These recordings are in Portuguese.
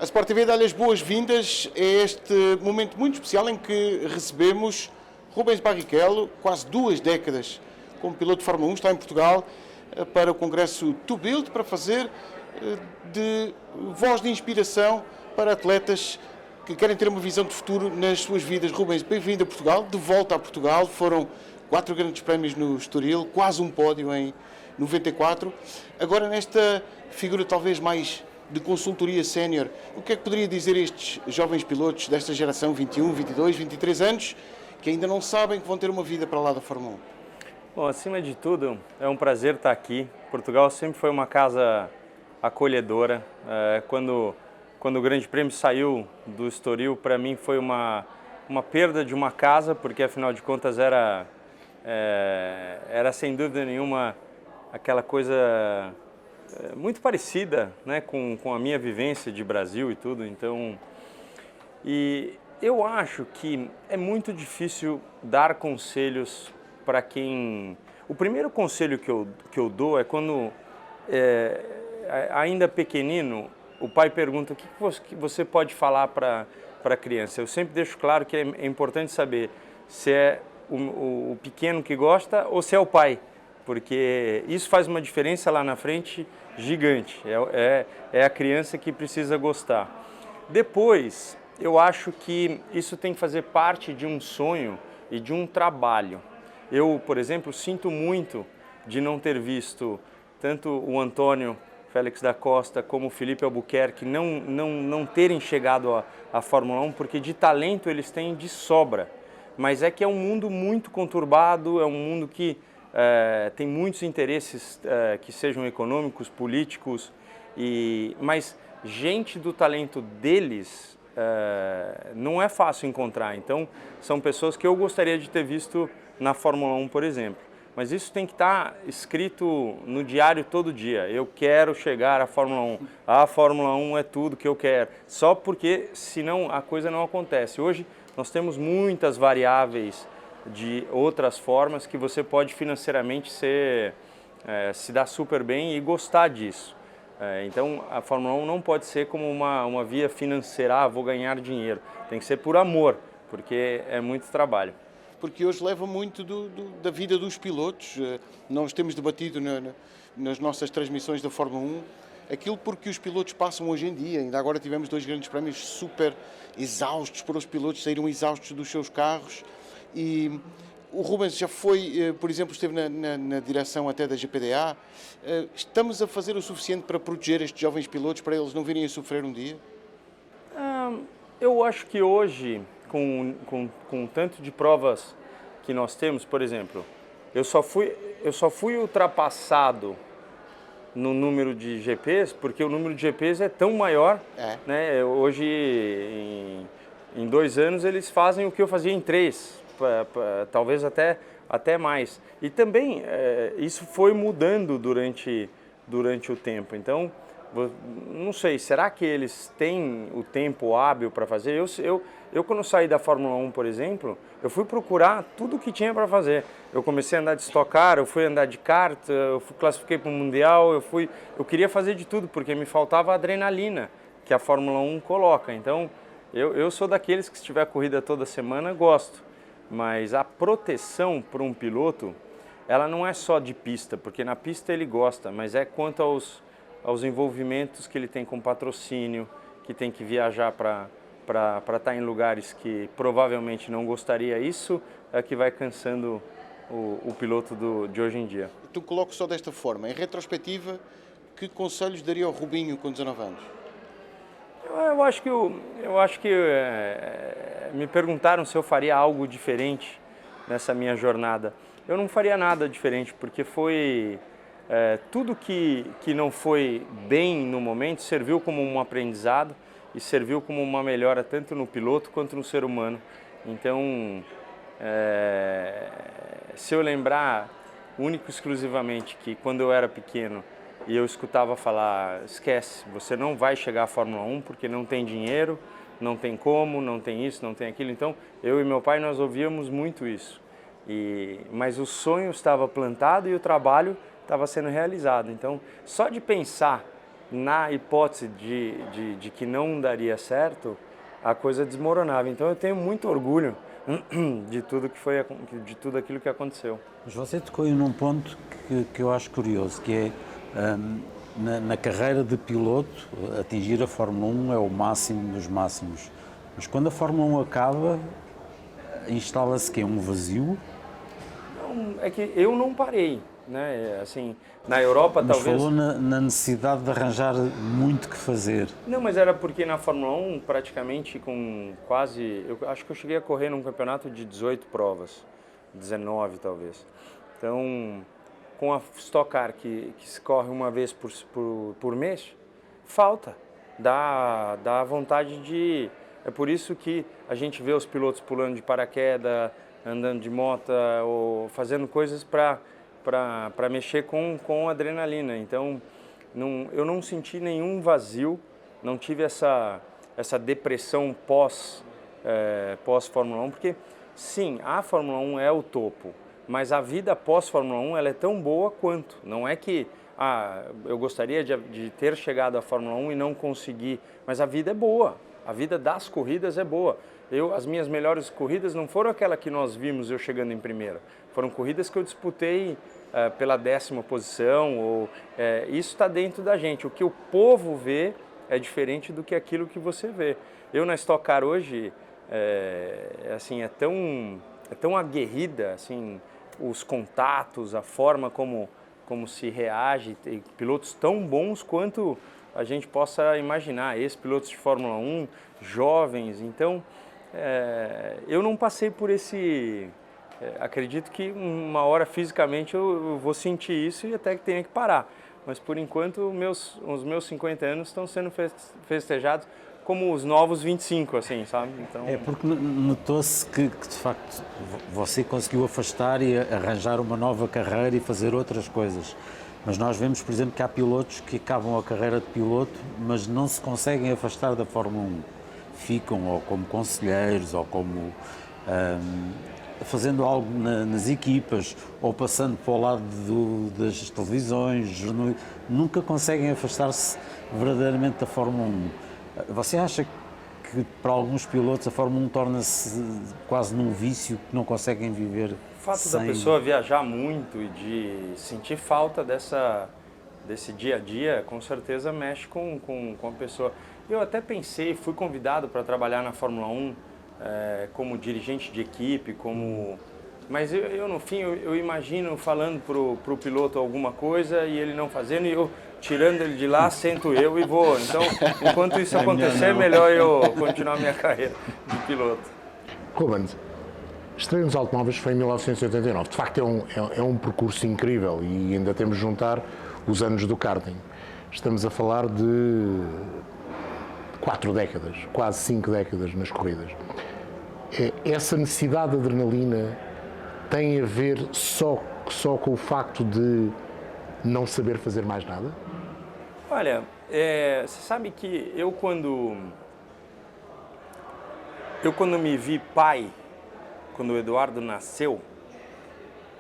A Sport TV dá-lhe as boas-vindas a este momento muito especial em que recebemos Rubens Barrichello, quase 2 décadas como piloto de Fórmula 1, está em Portugal para o congresso To Build, para fazer de voz de inspiração para atletas que querem ter uma visão de futuro nas suas vidas. Rubens, bem-vindo a Portugal, de volta a Portugal. Foram 4 grandes prémios no Estoril, quase um pódio em 94. Agora nesta figura talvez mais de consultoria sénior, o que é que poderia dizer a estes jovens pilotos desta geração, 21, 22, 23 anos, que ainda não sabem que vão ter uma vida para lá da Fórmula 1? Bom, acima de tudo, é um prazer estar aqui. Portugal sempre foi uma casa acolhedora. Quando o Grande Prêmio saiu do Estoril, para mim foi uma perda de uma casa, porque afinal de contas era sem dúvida nenhuma aquela coisa muito parecida, né, com a minha vivência de Brasil e tudo. Então, e eu acho que é muito difícil dar conselhos para quem... O primeiro conselho que eu dou é quando, ainda pequenino, o pai pergunta o que você pode falar para a criança. Eu sempre deixo claro que é importante saber se é o pequeno que gosta ou se é o pai, porque isso faz uma diferença lá na frente gigante. É a criança que precisa gostar. Depois, eu acho que isso tem que fazer parte de um sonho e de um trabalho. Eu, por exemplo, sinto muito de não ter visto tanto o Antônio Félix da Costa como o Felipe Albuquerque não terem chegado à Fórmula 1, porque de talento eles têm de sobra. Mas é que é um mundo muito conturbado, é um mundo que tem muitos interesses que sejam econômicos, políticos, mas gente do talento deles não é fácil encontrar. Então, são pessoas que eu gostaria de ter visto na Fórmula 1, por exemplo. Mas isso tem que estar escrito no diário todo dia. Eu quero chegar à Fórmula 1. A Fórmula 1 é tudo que eu quero. Só porque, senão, a coisa não acontece. Hoje, nós temos muitas variáveis de outras formas que você pode financeiramente se dar super bem e gostar disso. Então, a Fórmula 1 não pode ser como uma via financeira, vou ganhar dinheiro. Tem que ser por amor, porque é muito trabalho. Porque hoje leva muito da vida dos pilotos. Nós temos debatido nas nossas transmissões da Fórmula 1 aquilo porque os pilotos passam hoje em dia. Ainda agora tivemos 2 grandes prémios super exaustos para os pilotos, saíram exaustos dos seus carros. E o Rubens já foi, por exemplo, esteve na direção até da GPDA. Estamos a fazer o suficiente para proteger estes jovens pilotos, para eles não virem a sofrer um dia? Eu acho que hoje, com tanto de provas que nós temos, por exemplo, eu só fui ultrapassado no número de GPs, porque o número de GPs é tão maior, né? Hoje, em 2 anos, eles fazem o que eu fazia em 3, talvez até mais. E também isso foi mudando durante o tempo. Então, não sei, será que eles têm o tempo hábil para fazer? Eu quando saí da Fórmula 1, por exemplo, eu fui procurar tudo o que tinha para fazer. Eu comecei a andar de Stock Car, eu fui andar de kart, eu classifiquei para o Mundial, eu queria fazer de tudo, porque me faltava a adrenalina que a Fórmula 1 coloca. Então, eu sou daqueles que se tiver corrida toda semana, gosto. Mas a proteção para um piloto, ela não é só de pista, porque na pista ele gosta, mas é quanto aos envolvimentos que ele tem com patrocínio, que tem que viajar para estar em lugares que provavelmente não gostaria. Isso é que vai cansando o piloto de hoje em dia. Tu coloco só desta forma, em retrospectiva, que conselhos daria ao Rubinho com 19 anos? Eu acho que me perguntaram se eu faria algo diferente nessa minha jornada. Eu não faria nada diferente, porque foi... tudo que não foi bem no momento serviu como um aprendizado e serviu como uma melhora tanto no piloto quanto no ser humano. Então, se eu lembrar único e exclusivamente que quando eu era pequeno e eu escutava falar, esquece, você não vai chegar à Fórmula 1 porque não tem dinheiro, não tem como, não tem isso, não tem aquilo. Então, eu e meu pai, nós ouvíamos muito isso. Mas o sonho estava plantado e o trabalho estava sendo realizado. Então, só de pensar na hipótese de que não daria certo, a coisa desmoronava. Então eu tenho muito orgulho de tudo aquilo que aconteceu. Mas você tocou num ponto que eu acho curioso, que é na carreira de piloto, atingir a Fórmula 1 é o máximo dos máximos. Mas quando a Fórmula 1 acaba, instala-se que é um vazio? Não, é que eu não parei, né? Assim, na Europa mas talvez... falou na necessidade de arranjar muito que fazer. Não, mas era porque na Fórmula 1, praticamente com quase... Eu acho que eu cheguei a correr num campeonato de 18 provas, 19 talvez. Então, com a Stock Car que se corre uma vez por mês, falta. Dá vontade de... É por isso que a gente vê os pilotos pulando de paraquedas, andando de moto ou fazendo coisas para mexer com adrenalina. Então, eu não senti nenhum vazio, não tive essa depressão pós Fórmula 1, porque sim, a Fórmula 1 é o topo, mas a vida pós Fórmula 1 ela é tão boa quanto. Não é que eu gostaria de ter chegado à Fórmula 1 e não conseguir, mas a vida é boa, a vida das corridas é boa. As minhas melhores corridas não foram aquela que nós vimos eu chegando em primeiro, foram corridas que eu disputei pela 10ª posição, isso está dentro da gente. O que o povo vê é diferente do que aquilo que você vê. Eu na Stock Car hoje, assim, é tão aguerrida, assim, os contatos, a forma como se reage, tem pilotos tão bons quanto a gente possa imaginar, ex-pilotos de Fórmula 1, jovens, então eu não passei por esse... acredito que uma hora fisicamente eu vou sentir isso e até que tenha que parar. Mas por enquanto os meus 50 anos estão sendo festejados como os novos 25, assim, sabe? Então... É porque notou-se que de facto você conseguiu afastar e arranjar uma nova carreira e fazer outras coisas. Mas nós vemos, por exemplo, que há pilotos que acabam a carreira de piloto, mas não se conseguem afastar da Fórmula 1. Ficam ou como conselheiros ou como fazendo algo nas equipas ou passando para o lado das televisões, nunca conseguem afastar-se verdadeiramente da Fórmula 1. Você acha que para alguns pilotos a Fórmula 1 torna-se quase num vício que não conseguem viver? O fato da pessoa viajar muito e de sentir falta desse dia a dia, com certeza mexe com a pessoa. Eu até pensei, fui convidado para trabalhar na Fórmula 1 como dirigente de equipe, mas eu no fim, eu imagino falando pro piloto alguma coisa e ele não fazendo, e eu tirando ele de lá, sento eu e vou. Então, enquanto isso acontecer, é melhor eu continuar minha carreira de piloto. Rubens, estreia nos automóveis foi em 1989. De facto, é um percurso incrível e ainda temos de juntar os anos do karting. Estamos a falar de 4 décadas, quase 5 décadas nas corridas. Essa necessidade de adrenalina tem a ver só com o facto de não saber fazer mais nada? Olha, você sabe que eu quando me vi pai, quando o Eduardo nasceu,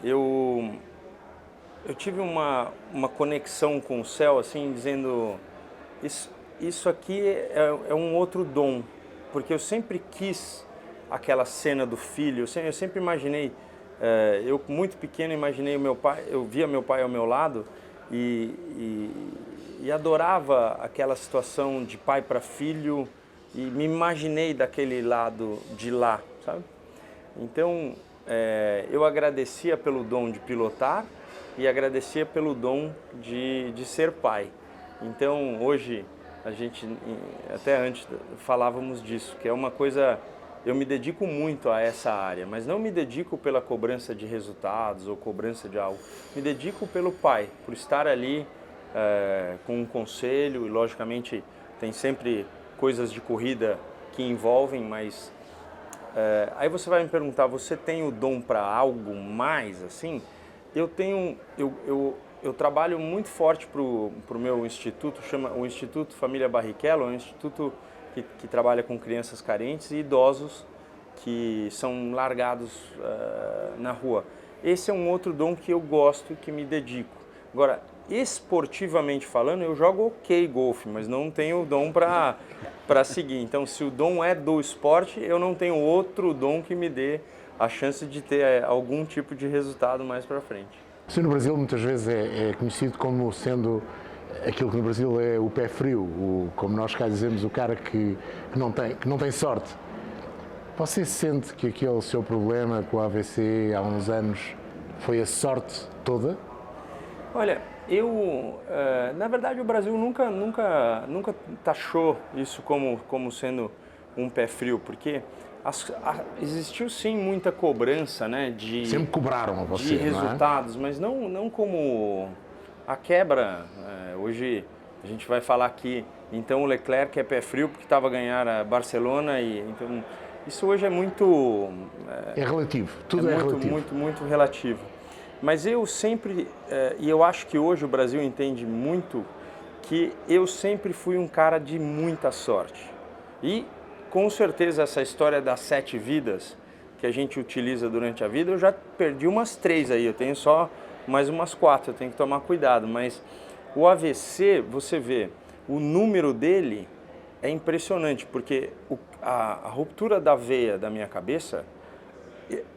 eu tive uma conexão com o céu, assim, dizendo, isso aqui é um outro dom, porque eu sempre quis aquela cena do filho, eu sempre imaginei, eu muito pequeno imaginei o meu pai, eu via meu pai ao meu lado e adorava aquela situação de pai para filho e me imaginei daquele lado de lá, sabe? Então, eu agradecia pelo dom de pilotar e agradecia pelo dom de ser pai. Então, hoje, a gente, até antes, falávamos disso, que é uma coisa... Eu me dedico muito a essa área, mas não me dedico pela cobrança de resultados ou cobrança de algo. Me dedico pelo pai, por estar ali com um conselho, e logicamente tem sempre coisas de corrida que envolvem, mas aí você vai me perguntar, você tem o dom para algo mais assim? Eu tenho, eu trabalho muito forte para o meu instituto, chama o Instituto Família Barrichello, é um instituto que trabalha com crianças carentes e idosos que são largados na rua. Esse é um outro dom que eu gosto e que me dedico. Agora, esportivamente falando, eu jogo ok golfe, mas não tenho dom para seguir. Então, se o dom é do esporte, eu não tenho outro dom que me dê a chance de ter algum tipo de resultado mais para frente. Você no Brasil muitas vezes é conhecido como sendo aquilo que no Brasil é o pé frio, como nós cá dizemos, o cara que não tem sorte. Você sente que aquele seu problema com o AVC há uns anos foi a sorte toda? Olha, na verdade o Brasil nunca taxou isso como sendo um pé frio, porque existiu sim muita cobrança, né, sempre cobraram a você, de resultados, não é? mas não como a quebra. Hoje a gente vai falar aqui, então o Leclerc é pé frio porque estava a ganhar a Barcelona, e então isso hoje é muito... É relativo, tudo é relativo. Muito relativo. Mas eu sempre, e eu acho que hoje o Brasil entende muito, que eu sempre fui um cara de muita sorte. E com certeza essa história das 7 vidas que a gente utiliza durante a vida, eu já perdi umas 3 aí, eu tenho só mais umas 4, eu tenho que tomar cuidado. Mas o AVC, você vê, o número dele é impressionante, porque a ruptura da veia da minha cabeça,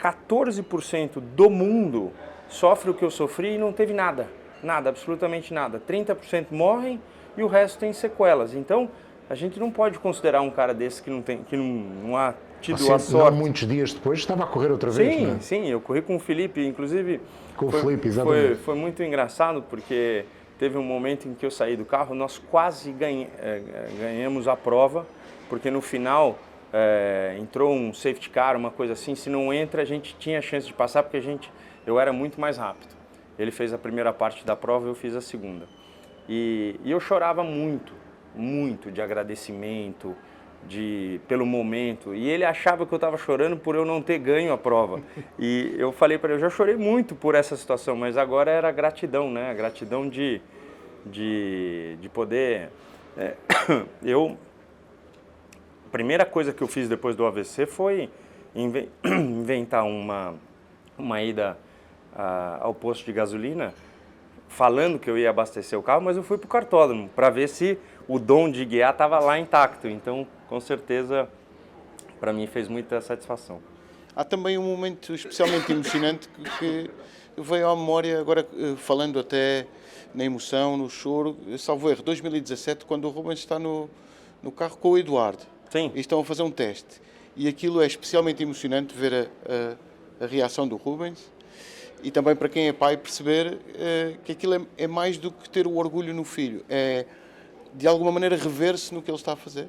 14% do mundo sofre o que eu sofri e não teve nada, absolutamente nada. 30% morrem e o resto tem sequelas. Então, a gente não pode considerar um cara desse que não há tido a sorte. Não, muitos dias depois estava a correr outra vez, sim, não é? Sim, eu corri com o Felipe, inclusive. Com o Felipe, exatamente. Foi muito engraçado, porque teve um momento em que eu saí do carro, nós quase ganhamos a prova, porque no final entrou um safety car, uma coisa assim. Se não entra, a gente tinha chance de passar, porque eu era muito mais rápido. Ele fez a primeira parte da prova, eu fiz a segunda. E eu chorava muito de agradecimento, pelo momento. E ele achava que eu estava chorando por eu não ter ganho a prova. E eu falei para ele, eu já chorei muito por essa situação, mas agora era gratidão, né? A gratidão de poder... A primeira coisa que eu fiz depois do AVC foi inventar uma ida ao posto de gasolina, falando que eu ia abastecer o carro, mas eu fui para o cartódromo para ver se o dom de guiar estava lá intacto. Então, com certeza, para mim fez muita satisfação. Há também um momento especialmente emocionante que veio à memória, agora falando até na emoção, no choro, salvo erro, 2017, quando o Rubens está no carro com o Eduardo. Sim. E estão a fazer um teste. E aquilo é especialmente emocionante ver a reação do Rubens. E também para quem é pai perceber que aquilo é mais do que ter o orgulho no filho. É, de alguma maneira, rever-se no que ele está a fazer.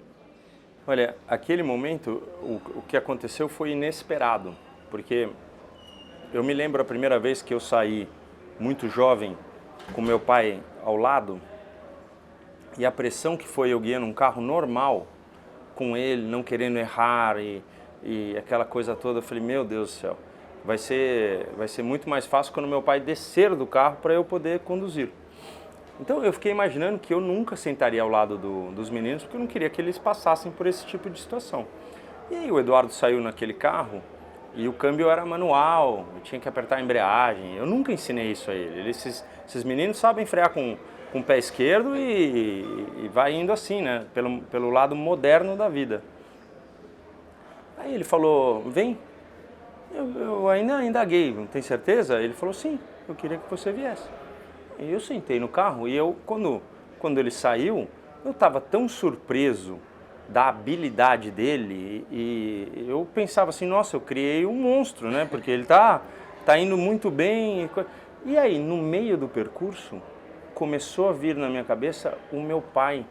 Olha, aquele momento, o que aconteceu foi inesperado. Porque eu me lembro a primeira vez que eu saí muito jovem, com meu pai ao lado, e a pressão que foi eu guiando um carro normal, com ele, não querendo errar e aquela coisa toda, eu falei, meu Deus do céu. Vai ser muito mais fácil quando meu pai descer do carro para eu poder conduzir. Então eu fiquei imaginando que eu nunca sentaria ao lado dos meninos, porque eu não queria que eles passassem por esse tipo de situação. E aí o Eduardo saiu naquele carro e o câmbio era manual, eu tinha que apertar a embreagem. Eu nunca ensinei isso a ele. Esses meninos sabem frear com o pé esquerdo e vai indo assim, né? Pelo lado moderno da vida. Aí ele falou, vem. Eu ainda indaguei, não tem certeza? Ele falou, sim, eu queria que você viesse. E eu sentei no carro e quando ele saiu, eu estava tão surpreso da habilidade dele e eu pensava assim, nossa, eu criei um monstro, né? Porque ele tá indo muito bem. E aí, no meio do percurso, começou a vir na minha cabeça o meu pai,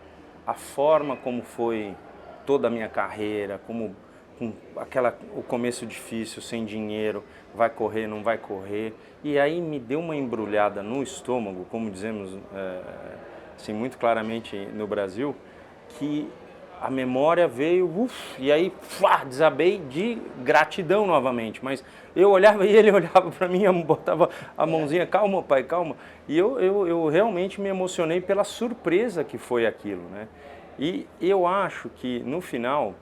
a forma como foi toda a minha carreira, com o começo difícil, sem dinheiro, vai correr, não vai correr. E aí me deu uma embrulhada no estômago, como dizemos assim, muito claramente no Brasil, que a memória veio, e aí desabei de gratidão novamente. Mas eu olhava e ele olhava para mim, botava a mãozinha, calma pai, calma. E eu realmente me emocionei pela surpresa que foi aquilo, né? E eu acho que no final...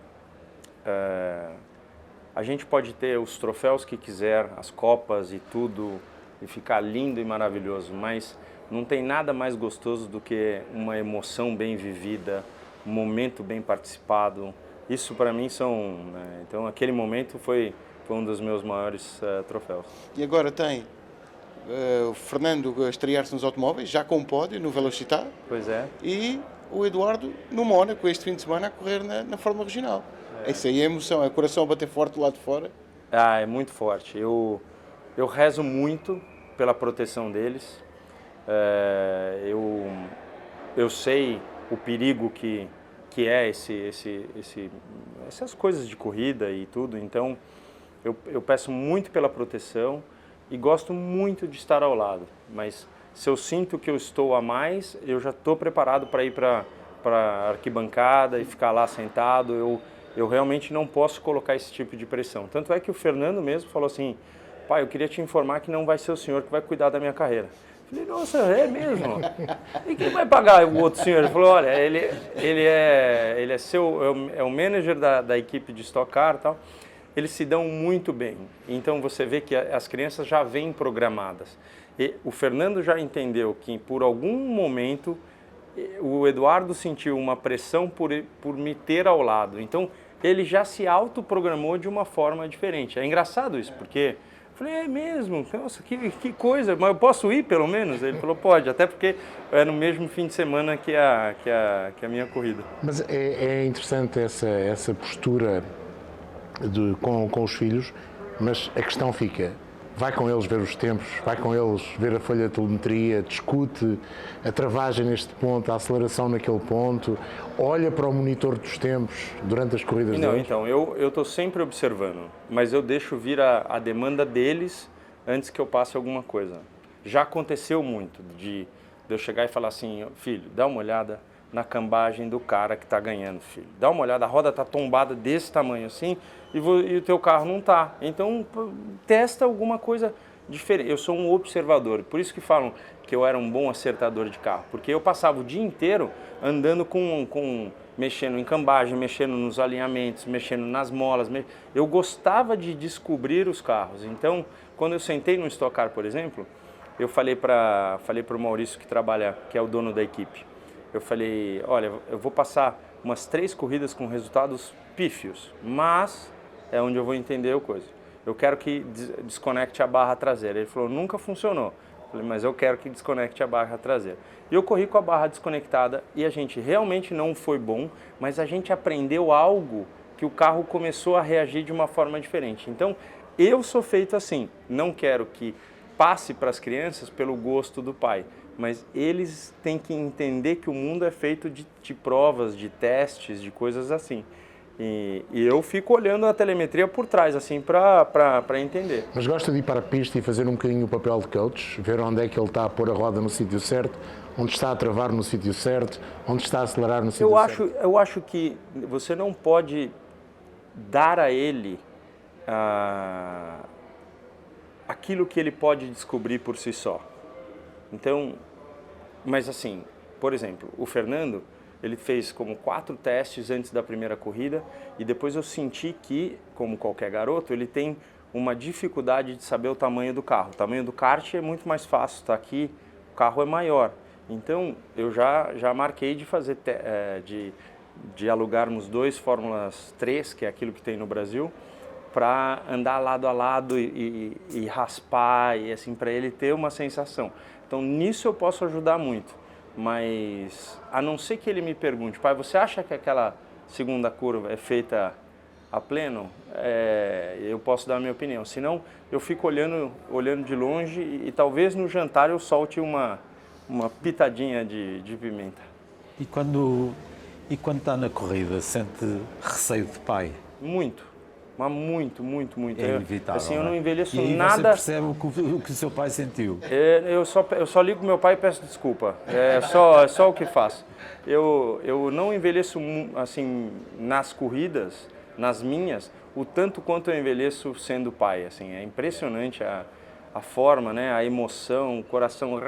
a gente pode ter os troféus que quiser, as copas e tudo, e ficar lindo e maravilhoso, mas Não tem nada mais gostoso do que uma emoção bem vivida, um momento bem participado. Isso para mim são... né? Então aquele momento foi um dos meus maiores troféus. E agora tem o Fernando a estrear-se nos automóveis, já com um pódio no Velocitar. Pois é. E o Eduardo no Mónaco, este fim de semana, a correr na Fórmula Regional. Isso aí é emoção, é o coração a bater forte do lado de fora. É muito forte. Eu rezo muito pela proteção deles. Eu sei o perigo que é essas coisas de corrida e tudo, então eu peço muito pela proteção e gosto muito de estar ao lado, mas se eu sinto que eu estou a mais, eu já estou preparado para ir para a arquibancada e ficar lá sentado. Eu realmente não posso colocar esse tipo de pressão. Tanto é que o Fernando mesmo falou assim: pai, eu queria te informar que não vai ser o senhor que vai cuidar da minha carreira. Eu falei: nossa, é mesmo? E quem vai pagar o outro senhor? Ele falou: olha, ele é o manager da equipe de Stock Car e tal. Eles se dão muito bem. Então você vê que as crianças já vêm programadas. E o Fernando já entendeu que por algum momento o Eduardo sentiu uma pressão por me ter ao lado. Então ele já se autoprogramou de uma forma diferente. É engraçado isso, porque eu falei: é mesmo? Nossa, que coisa, mas eu posso ir pelo menos? Ele falou: pode, até porque é no mesmo fim de semana que a minha corrida. Mas é interessante essa postura com os filhos, mas a questão fica: vai com eles ver os tempos, vai com eles ver a folha de telemetria, discute a travagem neste ponto, a aceleração naquele ponto, olha para o monitor dos tempos durante as corridas deles? Então, eu estou sempre observando, mas eu deixo vir a demanda deles antes que eu passe alguma coisa. Já aconteceu muito de eu chegar e falar assim: filho, dá uma olhada na cambagem do cara que está ganhando, filho. Dá uma olhada, a roda está tombada desse tamanho assim e o teu carro não está. Então, testa alguma coisa diferente. Eu sou um observador, por isso que falam que eu era um bom acertador de carro, porque eu passava o dia inteiro andando mexendo em cambagem, mexendo nos alinhamentos, mexendo nas molas. Eu gostava de descobrir os carros. Então, quando eu sentei no Stock Car, por exemplo, eu falei para o Maurício, que é o dono da equipe. Eu falei: olha, eu vou passar umas 3 corridas com resultados pífios, mas é onde eu vou entender a coisa. Eu quero que desconecte a barra traseira. Ele falou: nunca funcionou. Eu falei: mas eu quero que desconecte a barra traseira. E eu corri com a barra desconectada e a gente realmente não foi bom, mas a gente aprendeu algo que o carro começou a reagir de uma forma diferente. Então, eu sou feito assim. Não quero que passe para as crianças pelo gosto do pai, mas eles têm que entender que o mundo é feito de provas, de testes, de coisas assim. E eu fico olhando a telemetria por trás, assim, para entender. Mas gosta de ir para a pista e fazer um bocadinho o papel de coach? Ver onde é que ele está a pôr a roda no sítio certo, onde está a travar no sítio certo, onde está a acelerar no sítio certo? Eu acho que você não pode dar a ele aquilo que ele pode descobrir por si só. Então, mas assim, por exemplo, o Fernando, ele fez como 4 testes antes da primeira corrida e depois eu senti que, como qualquer garoto, ele tem uma dificuldade de saber o tamanho do carro. O tamanho do kart é muito mais fácil, está aqui, o carro é maior. Então, eu já marquei de fazer, de alugarmos 2 Fórmulas 3, que é aquilo que tem no Brasil, para andar lado a lado e raspar, e assim, para ele ter uma sensação. Então, nisso eu posso ajudar muito, mas a não ser que ele me pergunte: pai, você acha que aquela segunda curva é feita a pleno? Eu posso dar a minha opinião, senão eu fico olhando de longe e talvez no jantar eu solte uma pitadinha de pimenta. E quando está na corrida, sente receio de pai? Muito. Mas muito. É inevitável. Assim, eu não envelheço e nada. Você percebe o que o seu pai sentiu? Eu só ligo pro meu pai e peço desculpa. É só o que faço. Eu não envelheço assim nas corridas, nas minhas, o tanto quanto eu envelheço sendo pai. Assim, é impressionante a forma, né, a emoção, o coração.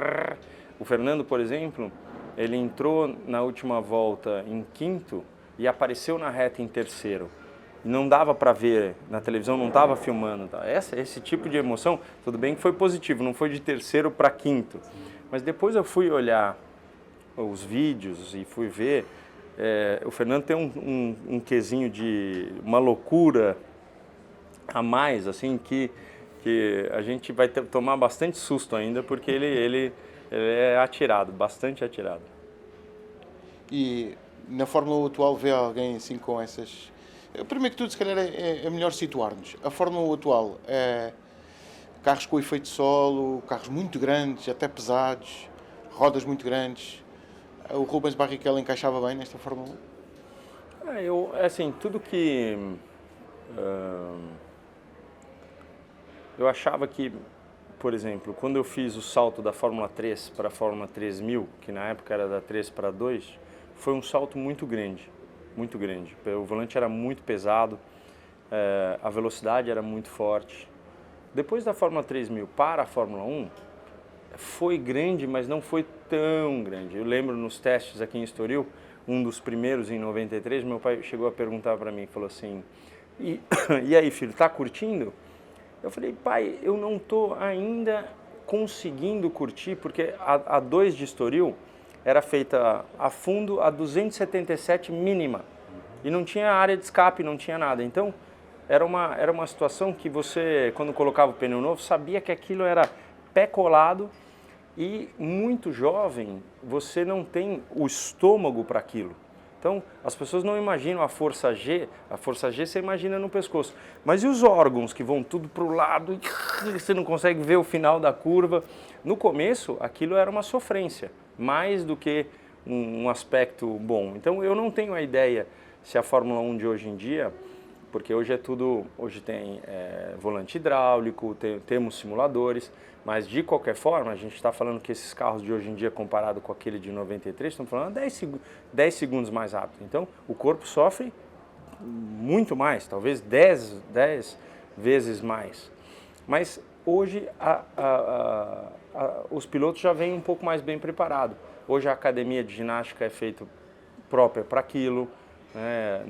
O Fernando, por exemplo, ele entrou na última volta em 5º e apareceu na reta em 3º. Não dava para ver na televisão, não estava filmando. Esse tipo de emoção, tudo bem que foi positivo, não foi de 3º para 5º. Mas depois eu fui olhar os vídeos e fui ver, o Fernando tem um quezinho de uma loucura a mais, assim, que a gente vai tomar bastante susto ainda, porque ele é atirado, bastante atirado. E na Fórmula 1 atual vê alguém assim com essas... Primeiro que tudo, se calhar é melhor situar-nos. A Fórmula 1 atual é carros com efeito solo, carros muito grandes, até pesados, rodas muito grandes. O Rubens Barrichello encaixava bem nesta Fórmula 1? Assim, tudo que... eu achava que, por exemplo, quando eu fiz o salto da Fórmula 3 para a Fórmula 3000, que na época era da 3 para 2, foi um salto muito grande, muito grande. O volante era muito pesado, a velocidade era muito forte. Depois da Fórmula 3000 para a Fórmula 1, foi grande, mas não foi tão grande. Eu lembro nos testes aqui em Estoril, um dos primeiros em 93, meu pai chegou a perguntar para mim, falou assim, e aí filho, tá curtindo? Eu falei, pai, eu não estou ainda conseguindo curtir, porque a 2 de Estoril era feita a fundo a 277 mínima, e não tinha área de escape, não tinha nada. Então, era uma situação que você, quando colocava o pneu novo, sabia que aquilo era pé colado, e muito jovem, você não tem o estômago para aquilo. Então, as pessoas não imaginam a força G você imagina no pescoço. Mas e os órgãos que vão tudo para o lado e você não consegue ver o final da curva? No começo, aquilo era uma sofrência, mais do que um aspecto bom. Então, eu não tenho a ideia se a Fórmula 1 de hoje em dia, porque hoje tem volante hidráulico, temos simuladores, mas de qualquer forma, a gente está falando que esses carros de hoje em dia, comparado com aquele de 93, estão falando 10 segundos mais rápido. Então, o corpo sofre muito mais, talvez 10 vezes mais. Mas hoje os pilotos já vêm um pouco mais bem preparados. Hoje a academia de ginástica é feita própria para aquilo, né?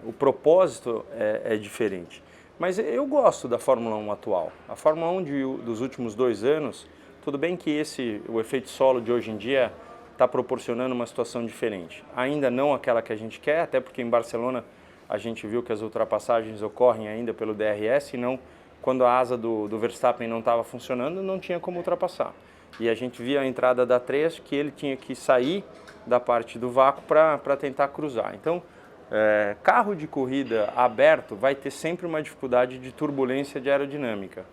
O propósito é diferente. Mas eu gosto da Fórmula 1 atual. A Fórmula 1 dos últimos 2 anos, tudo bem que o efeito solo de hoje em dia está proporcionando uma situação diferente. Ainda não aquela que a gente quer, até porque em Barcelona a gente viu que as ultrapassagens ocorrem ainda pelo DRS, e não, quando a asa do Verstappen não estava funcionando, não tinha como ultrapassar. E a gente via a entrada da 3, que ele tinha que sair da parte do vácuo para tentar cruzar. Então, carro de corrida aberto vai ter sempre uma dificuldade de turbulência de aerodinâmica.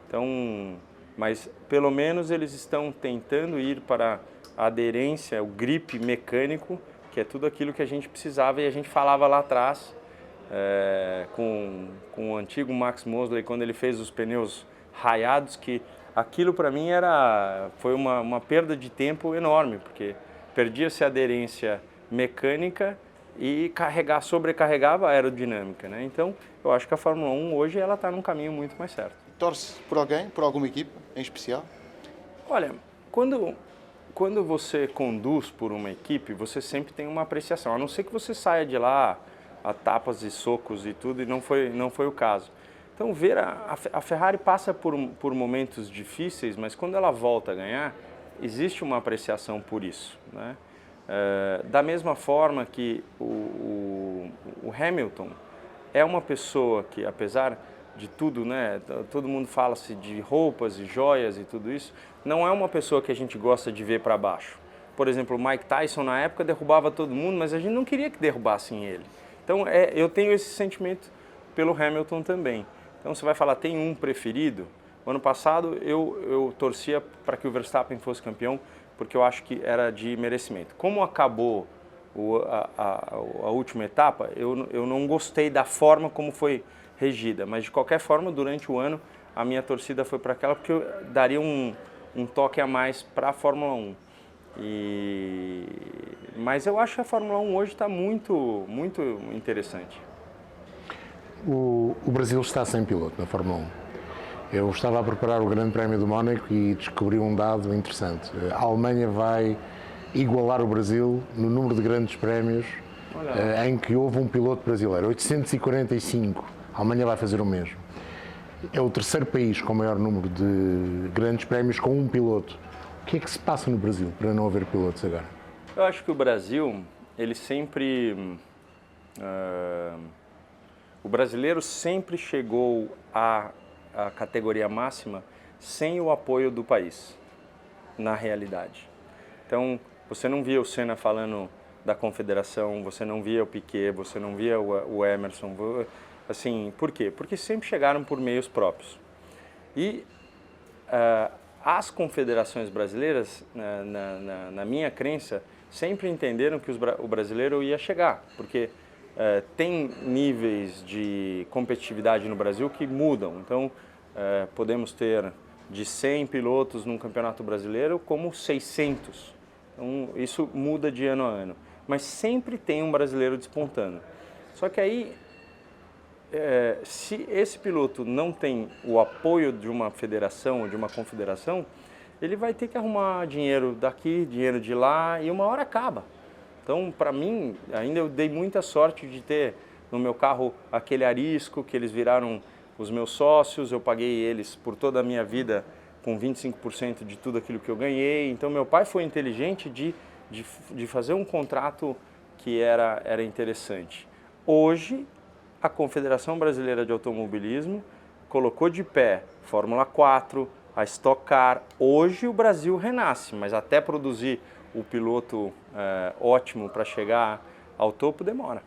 Então, mas pelo menos eles estão tentando ir para a aderência, o grip mecânico, que é tudo aquilo que a gente precisava e a gente falava lá atrás com o antigo Max Mosley, quando ele fez os pneus raiados, que aquilo para mim foi uma perda de tempo enorme, porque perdia-se a aderência mecânica e sobrecarregava a aerodinâmica, né? Então, eu acho que a Fórmula 1 hoje ela está num caminho muito mais certo. Torce por alguém, por alguma equipe em especial? Olha, quando você conduz por uma equipe, você sempre tem uma apreciação, a não ser que você saia de lá a tapas e socos e tudo, e não foi o caso. Então, ver a Ferrari passa por momentos difíceis, mas quando ela volta a ganhar, existe uma apreciação por isso, né? Da mesma forma que o Hamilton é uma pessoa que, apesar de tudo, né, todo mundo fala-se de roupas e joias e tudo isso, não é uma pessoa que a gente gosta de ver para baixo. Por exemplo, o Mike Tyson na época derrubava todo mundo, mas a gente não queria que derrubassem ele. Então eu tenho esse sentimento pelo Hamilton também. Então você vai falar, tem um preferido? O ano passado eu torcia para que o Verstappen fosse campeão, porque eu acho que era de merecimento. Como acabou a última etapa, eu não gostei da forma como foi regida, mas de qualquer forma, durante o ano, a minha torcida foi para aquela, porque eu daria um toque a mais para a Fórmula 1. Mas eu acho que a Fórmula 1 hoje está muito, muito interessante. O Brasil está sem piloto na Fórmula 1. Eu estava a preparar o Grande Prémio do Mónaco e descobri um dado interessante. A Alemanha vai igualar o Brasil no número de grandes prémios em que houve um piloto brasileiro. 845. A Alemanha vai fazer o mesmo. É o terceiro país com o maior número de grandes prémios com um piloto. O que é que se passa no Brasil para não haver pilotos agora? Eu acho que o Brasil, ele sempre... o brasileiro sempre chegou à categoria máxima sem o apoio do país, na realidade. Então, você não via o Senna falando da confederação, você não via o Piquet, você não via o Emerson. Assim, por quê? Porque sempre chegaram por meios próprios. E as confederações brasileiras, na minha crença, sempre entenderam que o brasileiro ia chegar, porque tem níveis de competitividade no Brasil que mudam. Então, podemos ter de 100 pilotos num campeonato brasileiro como 600. Então, isso muda de ano a ano. Mas sempre tem um brasileiro despontando. Só que aí, se esse piloto não tem o apoio de uma federação ou de uma confederação, ele vai ter que arrumar dinheiro daqui, dinheiro de lá, e uma hora acaba. Então, para mim, ainda eu dei muita sorte de ter no meu carro aquele Arisco, que eles viraram os meus sócios, eu paguei eles por toda a minha vida com 25% de tudo aquilo que eu ganhei. Então, meu pai foi inteligente de fazer um contrato que era interessante. Hoje, a Confederação Brasileira de Automobilismo colocou de pé Fórmula 4, a Stock Car. Hoje o Brasil renasce, mas até produzir o piloto ótimo para chegar ao topo demora.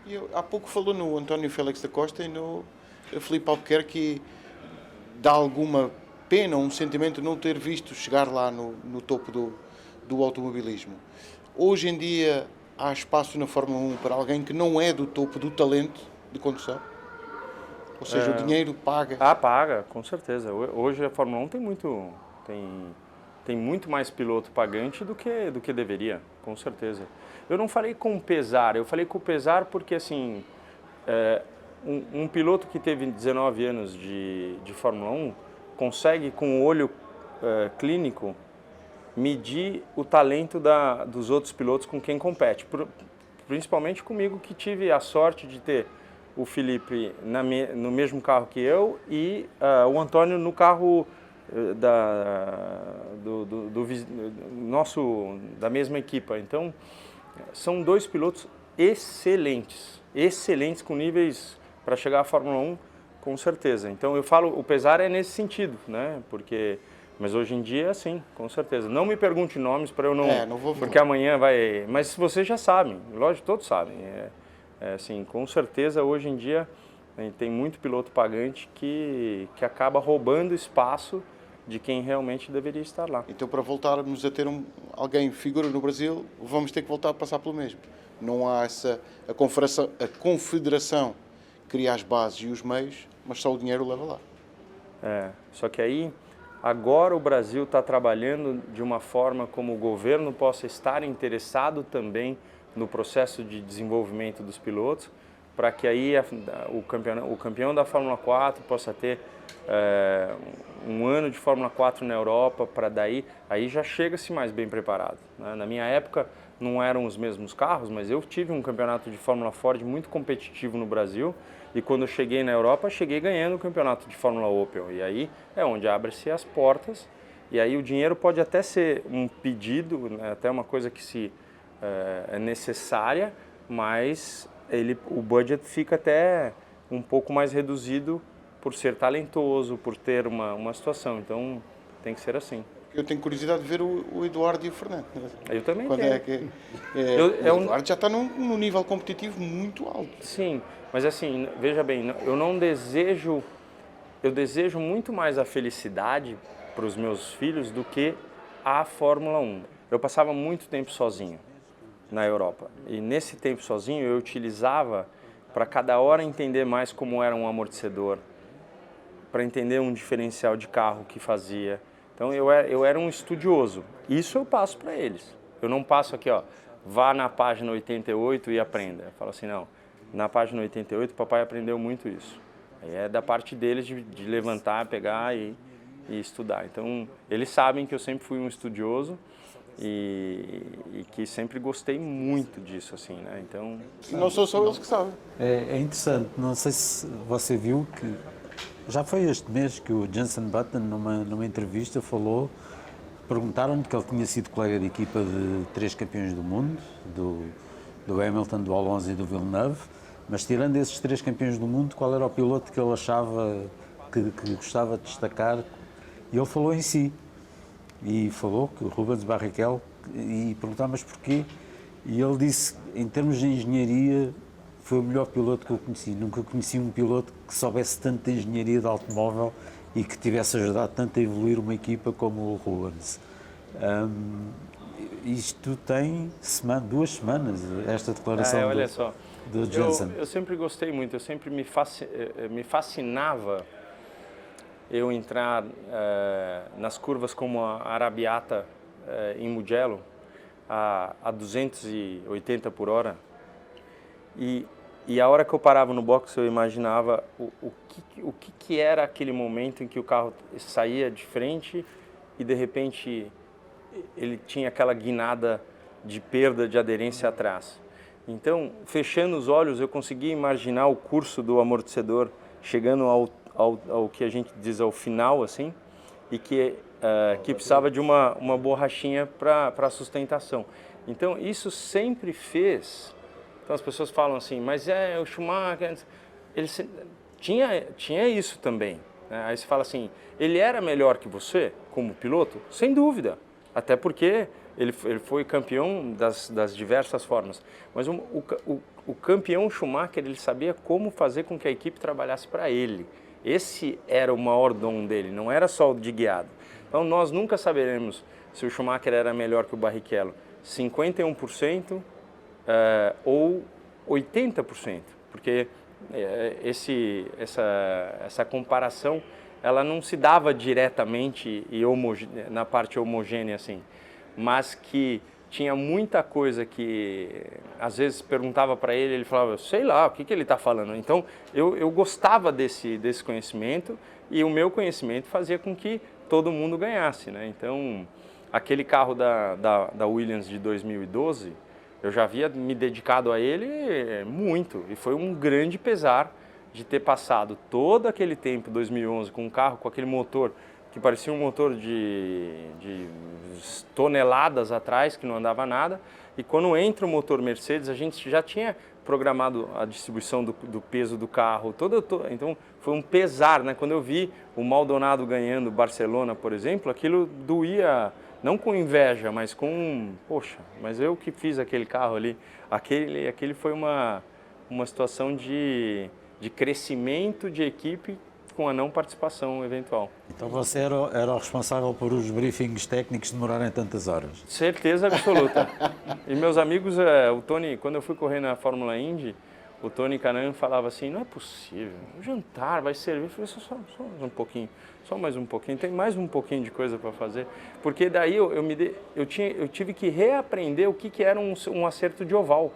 E há pouco falou no António Félix da Costa e no Filipe Albuquerque, dá alguma pena, um sentimento de não ter visto chegar lá no topo do automobilismo. Hoje em dia há espaço na Fórmula 1 para alguém que não é do topo do talento de condução? Ou seja, o dinheiro paga? Paga, com certeza. Hoje a Fórmula 1 tem muito mais piloto pagante do que deveria, com certeza. Eu não falei com pesar, eu falei com pesar porque, assim, um piloto que teve 19 anos de Fórmula 1 consegue, com o olho clínico, medir o talento dos outros pilotos com quem compete. Principalmente comigo, que tive a sorte de ter o Felipe no mesmo carro que eu e o Antônio no carro da mesma equipa. Então, são dois pilotos excelentes com níveis para chegar à Fórmula 1, com certeza. Então, eu falo, o pesar é nesse sentido, né? Mas hoje em dia, sim, com certeza. Não me pergunte nomes para eu não... não vou falar. Porque amanhã vai... Mas vocês já sabem, lógico, todos sabem. Assim, com certeza, hoje em dia, tem muito piloto pagante que acaba roubando espaço de quem realmente deveria estar lá. Então, para voltarmos a ter alguém figura no Brasil, vamos ter que voltar a passar pelo mesmo. Não há a confederação cria as bases e os meios, mas só o dinheiro leva lá. Só que aí... Agora o Brasil está trabalhando de uma forma como o governo possa estar interessado também no processo de desenvolvimento dos pilotos, para que aí o campeão da Fórmula 4 possa ter um ano de Fórmula 4 na Europa, para aí já chega-se mais bem preparado, né? Na minha época não eram os mesmos carros, mas eu tive um campeonato de Fórmula Ford muito competitivo no Brasil, e quando eu cheguei na Europa, cheguei ganhando o campeonato de Fórmula Opel. E aí é onde abrem-se as portas. E aí o dinheiro pode até ser um pedido, né, até uma coisa que é necessária, mas o budget fica até um pouco mais reduzido por ser talentoso, por ter uma situação. Então tem que ser assim. Eu tenho curiosidade de ver o Eduardo e o Fernando. Eu também Quando tenho. O Eduardo já está num nível competitivo muito alto. Sim, mas assim, veja bem, eu desejo muito mais a felicidade para os meus filhos do que a Fórmula 1. Eu passava muito tempo sozinho na Europa, e nesse tempo sozinho eu utilizava para cada hora entender mais como era um amortecedor, para entender um diferencial de carro que fazia. Então eu era um estudioso. Isso eu passo para eles. Eu não passo aqui, vá na página 88 e aprenda. Eu falo assim, não, na página 88 o papai aprendeu muito isso. Aí é da parte deles de levantar, pegar e estudar. Então eles sabem que eu sempre fui um estudioso e que sempre gostei muito disso, assim, né? Então... Não são só eles que sabem. É interessante, não sei se você viu que Já foi este mês que o Jenson Button, numa entrevista, perguntaram-lhe que ele tinha sido colega de equipa de 3 campeões do mundo, do Hamilton, do Alonso e do Villeneuve, mas tirando esses 3 campeões do mundo, qual era o piloto que ele achava que gostava de destacar? E ele falou em si, e falou que o Rubens Barrichello, e perguntaram, mas porquê? E ele disse, em termos de engenharia, foi o melhor piloto que eu conheci. Nunca conheci um piloto que soubesse tanto de engenharia de automóvel e que tivesse ajudado tanto a evoluir uma equipa como o Rubens. Isto tem 2 semanas, esta declaração olha só, do Jenson. Eu sempre gostei muito, eu sempre me fascinava eu entrar nas curvas como a Arabiata em Mugello a 280 por hora e a hora que eu parava no box eu imaginava o que era aquele momento em que o carro saía de frente e de repente ele tinha aquela guinada de perda de aderência atrás. Então, fechando os olhos, eu conseguia imaginar o curso do amortecedor chegando ao que a gente diz ao final, assim, e que precisava de uma borrachinha para sustentação. Então, isso sempre fez... Então, as pessoas falam assim, mas o Schumacher... Ele tinha isso também. Né? Aí você fala assim, ele era melhor que você como piloto? Sem dúvida. Até porque ele foi campeão das diversas formas. Mas o campeão Schumacher, ele sabia como fazer com que a equipe trabalhasse para ele. Esse era o maior dom dele, não era só o de guiado. Então nós nunca saberemos se o Schumacher era melhor que o Barrichello. 51% ou 80%. Porque essa comparação ela não se dava diretamente e na parte homogênea assim, mas que tinha muita coisa que às vezes perguntava para ele, ele falava, sei lá, o que ele está falando. Então eu gostava desse conhecimento e o meu conhecimento fazia com que todo mundo ganhasse, né? Então aquele carro da Williams de 2012, eu já havia me dedicado a ele muito e foi um grande pesar de ter passado todo aquele tempo, 2011, com um carro com aquele motor que parecia um motor de toneladas atrás, que não andava nada, e quando entra o motor Mercedes, a gente já tinha programado a distribuição do peso do carro, então foi um pesar, né? Quando eu vi o Maldonado ganhando Barcelona, por exemplo, aquilo doía, não com inveja, mas com, poxa, mas eu que fiz aquele carro ali, aquele foi uma situação de crescimento de equipe com a não participação eventual. Então você era o responsável por os briefings técnicos demorarem tantas horas? Certeza absoluta. E meus amigos, o Tony, quando eu fui correr na Fórmula Indy, o Tony Kanaan falava assim, não é possível, o jantar vai servir. Eu falei, só mais um pouquinho, só mais um pouquinho, tem mais um pouquinho de coisa para fazer. Porque daí eu tive que reaprender o que era um acerto de oval.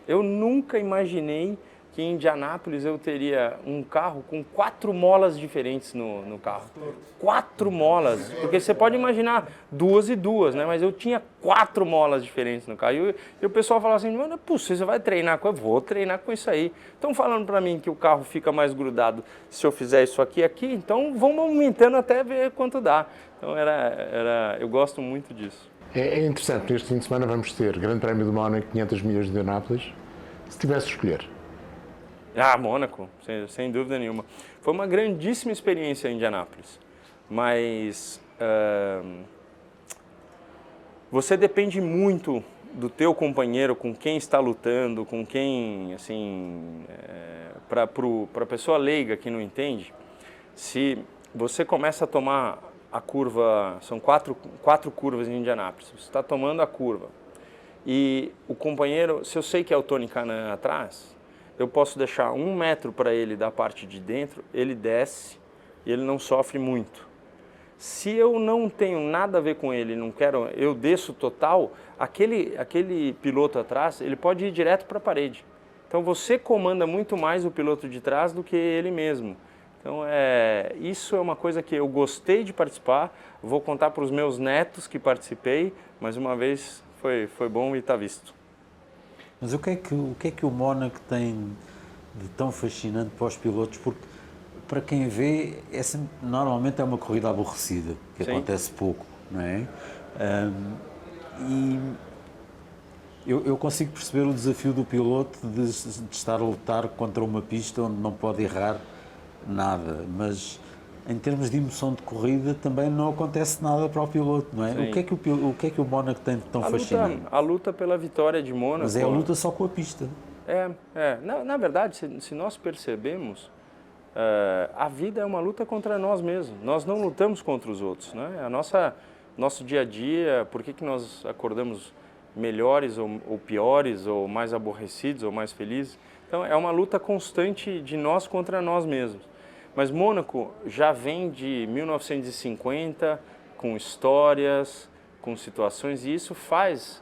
Eu nunca imaginei que em Indianápolis eu teria um carro com 4 molas diferentes no carro. 4 molas, porque você pode imaginar 2 e 2, né? Mas eu tinha 4 molas diferentes no carro. E o pessoal falava assim, não é possível, você vai treinar com... Eu vou treinar com isso aí. Estão falando para mim que o carro fica mais grudado se eu fizer isso aqui, então vamos aumentando até ver quanto dá. Então eu gosto muito disso. É interessante, neste fim de semana vamos ter Grande Prémio do Mónaco, 500 milhas de Indianápolis. Se tivesse de escolher... Mônaco, sem dúvida nenhuma. Foi uma grandíssima experiência em Indianápolis, mas você depende muito do teu companheiro, com quem está lutando, com quem, assim, para a pessoa leiga que não entende, se você começa a tomar a curva, são quatro curvas em Indianápolis, você está tomando a curva e o companheiro, se eu sei que é o Tony Kanaan atrás, eu posso deixar 1 metro para ele da parte de dentro, ele desce e ele não sofre muito. Se eu não tenho nada a ver com ele, não quero, eu desço total, aquele piloto atrás, ele pode ir direto para a parede. Então você comanda muito mais o piloto de trás do que ele mesmo. Então isso é uma coisa que eu gostei de participar, vou contar para os meus netos que participei, mas uma vez foi bom e está visto. Mas o que é que o Mónaco tem de tão fascinante para os pilotos? Porque para quem vê, normalmente é uma corrida aborrecida, que Sim. acontece pouco, não é? E eu consigo perceber o desafio do piloto de estar a lutar contra uma pista onde não pode errar nada, mas em termos de emoção de corrida também não acontece nada para o piloto, não é? Sim. O que é que o Mónaco tem de tão fascinante? A luta pela vitória de Mônaco. Mas é a luta só com a pista. Na verdade, se nós percebemos, a vida é uma luta contra nós mesmos. Nós não lutamos contra os outros, né? Nosso dia a dia, por que nós acordamos melhores ou piores, ou mais aborrecidos ou mais felizes? Então, é uma luta constante de nós contra nós mesmos. Mas Mônaco já vem de 1950, com histórias, com situações, e isso faz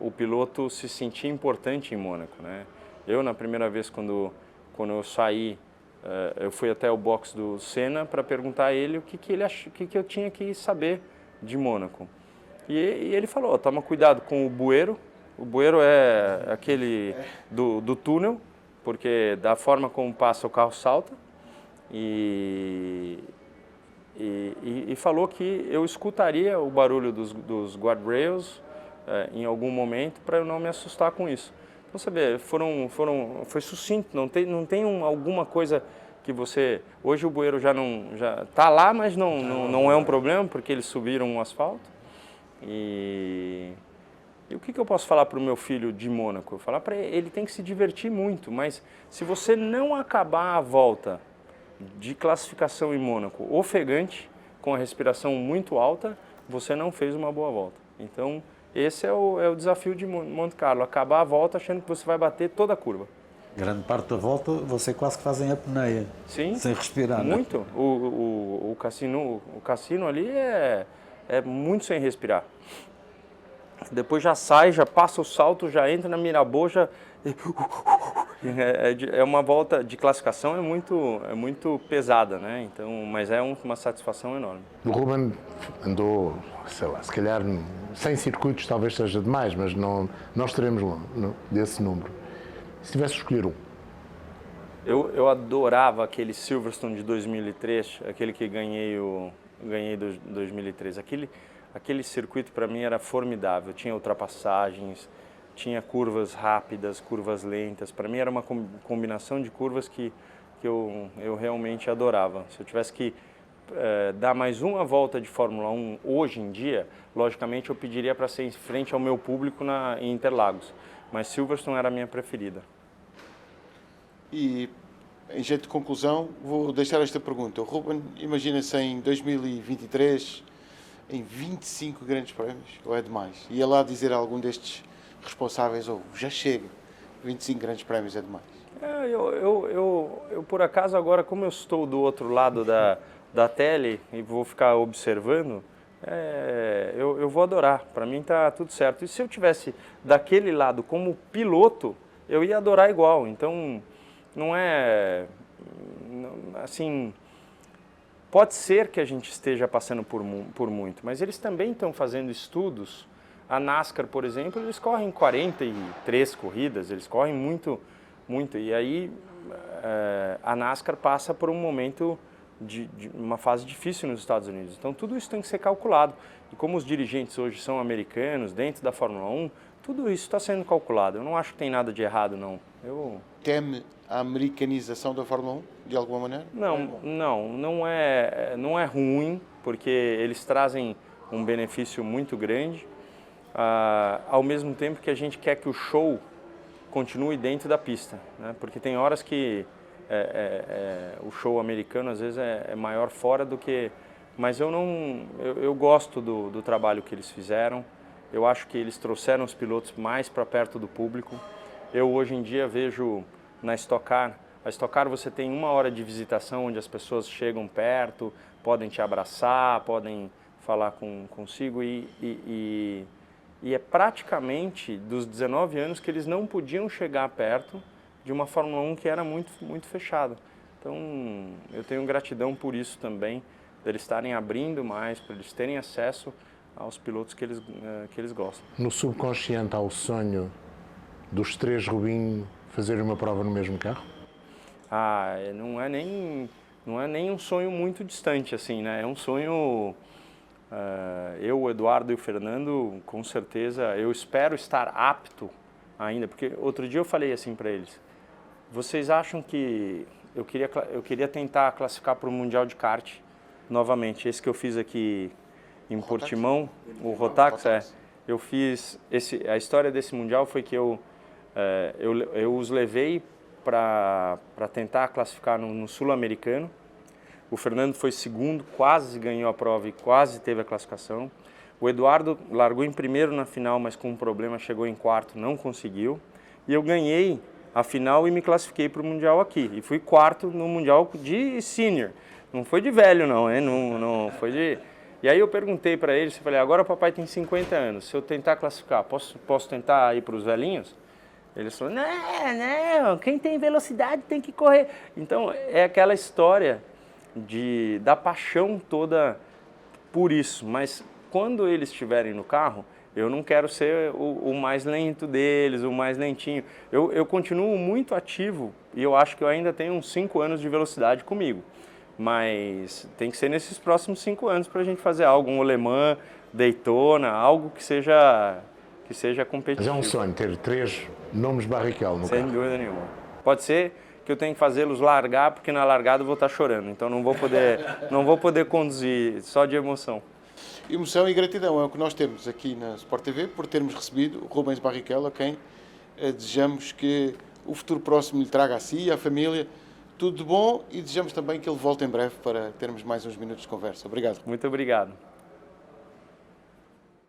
o piloto se sentir importante em Mônaco, né? Eu, na primeira vez, quando eu saí, eu fui até o box do Senna para perguntar a ele o que eu tinha que saber de Mônaco. E ele falou, toma cuidado com o bueiro. O bueiro é aquele do túnel, porque da forma como passa o carro salta. E falou que eu escutaria o barulho dos guardrails em algum momento para eu não me assustar com isso. Então, você vê, foi sucinto, não tem alguma coisa que você... Hoje o bueiro já está lá, mas não é um problema, porque eles subiram o asfalto. E o que eu posso falar para o meu filho de Mônaco? Eu falar para ele tem que se divertir muito, mas se você não acabar a volta de classificação em Mônaco ofegante, com a respiração muito alta, você não fez uma boa volta. Então, esse é o desafio de Monte Carlo, acabar a volta achando que você vai bater toda a curva. Grande parte da volta você quase que faz em apneia, sim, sem respirar. Muito. Né? O cassino ali é muito sem respirar. Depois já sai, já passa o salto, já entra na Mirabeau, já... É uma volta de classificação, é muito pesada, né? Então, mas é uma satisfação enorme. O Ruben andou, sei lá, se calhar 100 circuitos talvez seja demais, mas nós teremos desse número. Se tivesse de escolher um. Eu adorava aquele Silverstone de 2003, aquele que ganhei 2003. Aquele circuito para mim era formidável, tinha ultrapassagens, tinha curvas rápidas, curvas lentas. Para mim era uma combinação de curvas que eu realmente adorava. Se eu tivesse que dar mais uma volta de Fórmula 1 hoje em dia, logicamente eu pediria para ser em frente ao meu público em Interlagos. Mas Silverstone era a minha preferida. E, em jeito de conclusão, vou deixar esta pergunta. O Ruben, imagina-se em 2023, em 25 grandes prémios, ou é demais? Ia lá dizer a algum destes responsáveis, ou já chega, 25 grandes prémios é demais? Eu por acaso, agora, como eu estou do outro lado da tele e vou ficar observando, eu vou adorar. Para mim está tudo certo. E se eu tivesse daquele lado como piloto, eu ia adorar igual. Então, não é... assim... Pode ser que a gente esteja passando por muito, mas eles também estão fazendo estudos. A NASCAR, por exemplo, eles correm 43 corridas, eles correm muito. E aí a NASCAR passa por um momento de uma fase difícil nos Estados Unidos. Então tudo isso tem que ser calculado. E como os dirigentes hoje são americanos, dentro da Fórmula 1, tudo isso está sendo calculado. Eu não acho que tem nada de errado, não. Teme a americanização da Fórmula 1, de alguma maneira? Não é ruim, porque eles trazem um benefício muito grande, ao mesmo tempo que a gente quer que o show continue dentro da pista, né? Porque tem horas que o show americano às vezes é maior fora do que... Mas eu gosto do trabalho que eles fizeram, eu acho que eles trouxeram os pilotos mais para perto do público. Eu hoje em dia vejo na Stock Car, a Stock Car você tem 1 hora de visitação onde as pessoas chegam perto, podem te abraçar, podem falar consigo e é praticamente dos 19 anos que eles não podiam chegar perto de uma Fórmula 1 que era muito, muito fechada. Então eu tenho gratidão por isso também, deles estarem abrindo mais, para eles terem acesso aos pilotos que eles gostam. No subconsciente há o sonho dos 3 Rubinho fazerem uma prova no mesmo carro? Não é nem um sonho muito distante, assim, né? É um sonho... eu, o Eduardo e o Fernando, com certeza, eu espero estar apto ainda, porque outro dia eu falei assim para eles, vocês acham que eu queria tentar classificar para o Mundial de Kart novamente, esse que eu fiz aqui em Portimão, o Rotax, eu fiz, a história desse Mundial foi que eu os levei para tentar classificar no Sul-Americano. O Fernando foi segundo, quase ganhou a prova e quase teve a classificação. O Eduardo largou em primeiro na final, mas com um problema chegou em quarto, não conseguiu. E eu ganhei a final e me classifiquei para o Mundial aqui. E fui quarto no Mundial de senior. Não foi de velho não, hein? Não foi de... E aí eu perguntei para eles, eu falei, agora o papai tem 50 anos, se eu tentar classificar, posso tentar ir para os velhinhos? Eles falaram, não, quem tem velocidade tem que correr. Então, é aquela história da paixão toda por isso. Mas quando eles estiverem no carro, eu não quero ser o mais lento deles, o mais lentinho. Eu continuo muito ativo e eu acho que eu ainda tenho uns 5 anos de velocidade comigo. Mas tem que ser nesses próximos 5 anos para a gente fazer algo, um Le Mans, Daytona, algo que seja competitivo. Mas é um sonho ter 3 nomes Barrichello no carro. Sem dúvida nenhuma. Pode ser que eu tenha que fazê-los largar, porque na largada eu vou estar chorando. Então não vou poder conduzir só de emoção. Emoção e gratidão é o que nós temos aqui na Sport TV por termos recebido o Rubens Barrichello, a quem desejamos que o futuro próximo lhe traga a si e à família tudo de bom e desejamos também que ele volte em breve para termos mais uns minutos de conversa. Obrigado. Muito obrigado.